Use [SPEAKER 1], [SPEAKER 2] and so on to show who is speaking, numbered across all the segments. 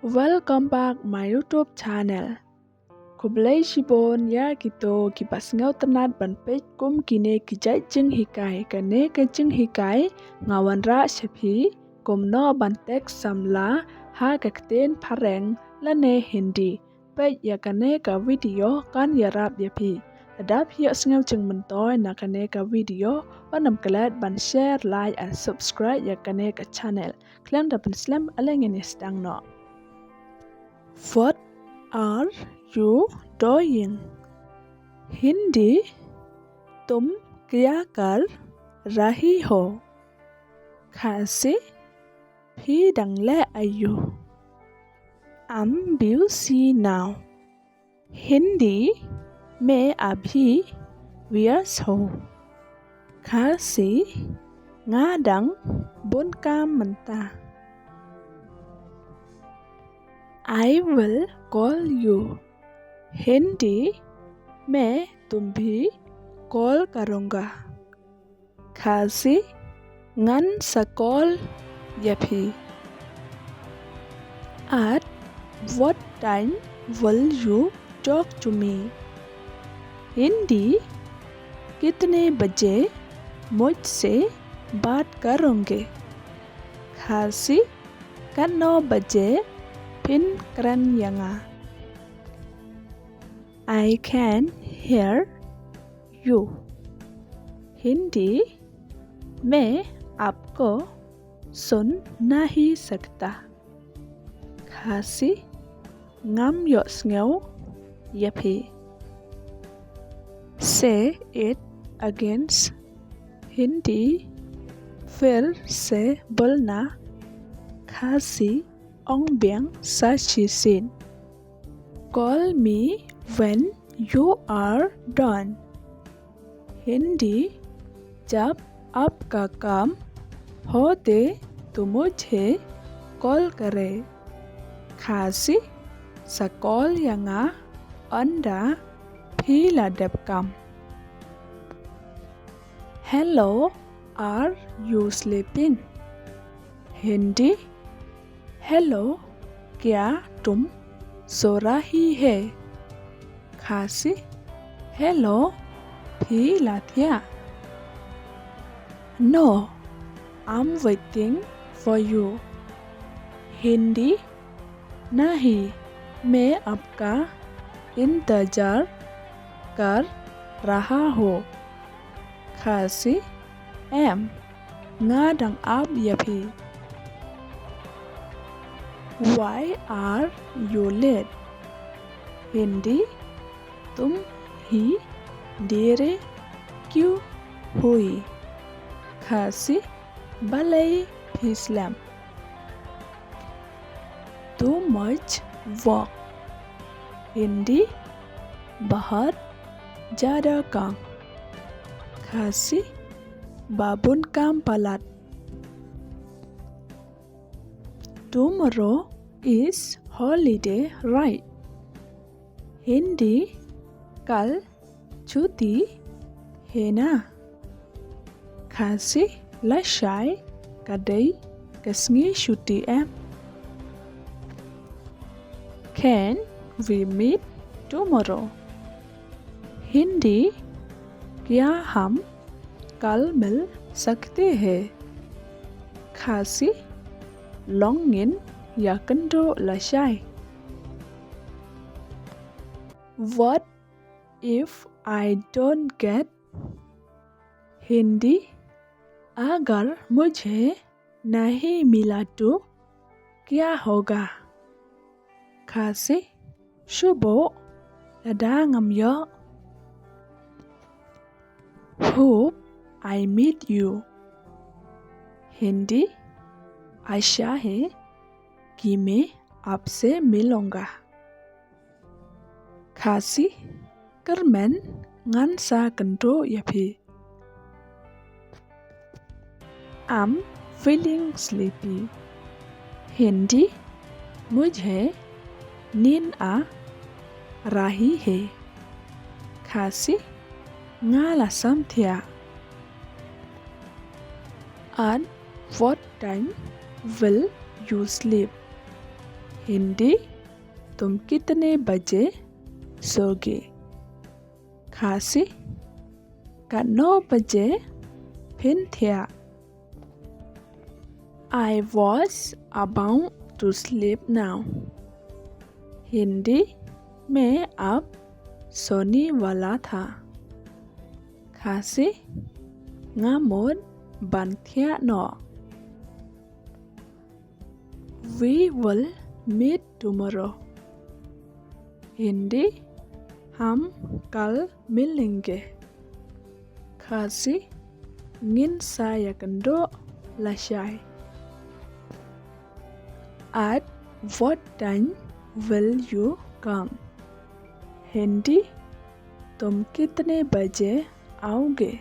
[SPEAKER 1] Welcome back my YouTube channel. Kublai shibon ya kito kipas ngau tenat ban pej kum kine kijai jeng hikai kane ke jeng hikai ngawan ra shapi kum no ban tek samla ha kakten pareng lane hindi pej ya kane ka video kan ya rap ya pi adap hiya sngau jeng mentoy na kane ka video wanam kelat ban share like and subscribe ya kane ka channel klem da ban slam aleng ni stang no. What are you doing? Hindi तुम क्या कर रही हो? खांसी भी डंगले आयु I'm busy now. Hindi मैं अभी व्यस्त हूँ खांसी ngadang bun ka menta I will call you. Hindi मैं तुम्हें कॉल करूँगा खांसी ngan sakol yapi At what time will you talk to me? Hindi कितने बजे मुझसे बात करोगे खांसी kan 9 बजे pin keren yanga I can hear you. Hindi मैं आपको सुन नहीं सकता खांसी ngam yo sngew yapi Say it again. Hindi फिर से बोलना खांसी ong biang sa chi sin Call me when you are done. Hindi जब आपका काम हो दे तो मुझे कॉल करे खांसी sakol yanga anda phila depkam Hello, are you sleeping? Hindi hello क्या तुम सो रही है खांसी हेलो भी लातिया No, I'm waiting for you. Hindi नहीं मैं आपका इंतजार कर रहा हूँ खांसी em ngadang ab yapi Why are you late? Hindi तुम ही देर क्यों हुई खांसी balay फिसलम Too much work. Hindi बहुत ज़्यादा काम खांसी babun kam palat Tomorrow is holiday, right? Hindi कल छुट्टी है ना खांसी lashai kadai kasngi छुट्टी em Can we meet tomorrow? Hindi क्या हम कल मिल सकते हैं खांसी longin ya kendo lashai What if I don't get? Hindi अगर मुझे नहीं मिला तो क्या होगा खांसी शुभो ladangam yo Hope I meet you. Hindi आशा है कि मैं आपसे मिलूंगा खांसी करमेन ngan sa kendo yapi I'm feeling sleepy. Hindi मुझे नींद आ रही है खांसी ngala samthia At what time will you sleep? Hindi तुम कितने बजे सोगे? खासी cả 9 बजे फिन थिया I was about to sleep now. Hindi मैं अब सोने वाला था. खासी ngamon banthia no. We will meet tomorrow. Hindi हम कल मिलेंगे. खासी ngin saya kendo lasai. At what time will you come? Hindi तुम कितने बजे आओगे?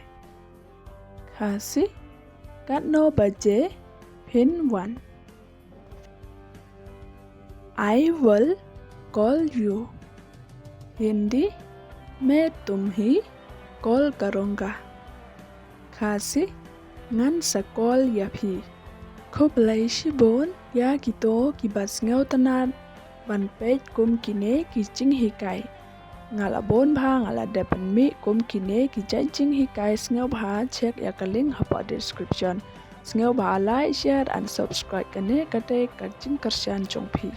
[SPEAKER 1] खासी cả 9 बजे फिन 1. I will call you. Hindi मैं तुम्हें कॉल करूँगा. खासी ngan sa call yapi. Khoblai shibon ya kito ki basngau tanan ban page kum kine ki jing hikai. Ngala bon bha ngala depan mi kum kine ki jing hikai sngau bha check ya ka link hapa description. Sngau bha like, share and subscribe kane kate ka jing kersian chongpi.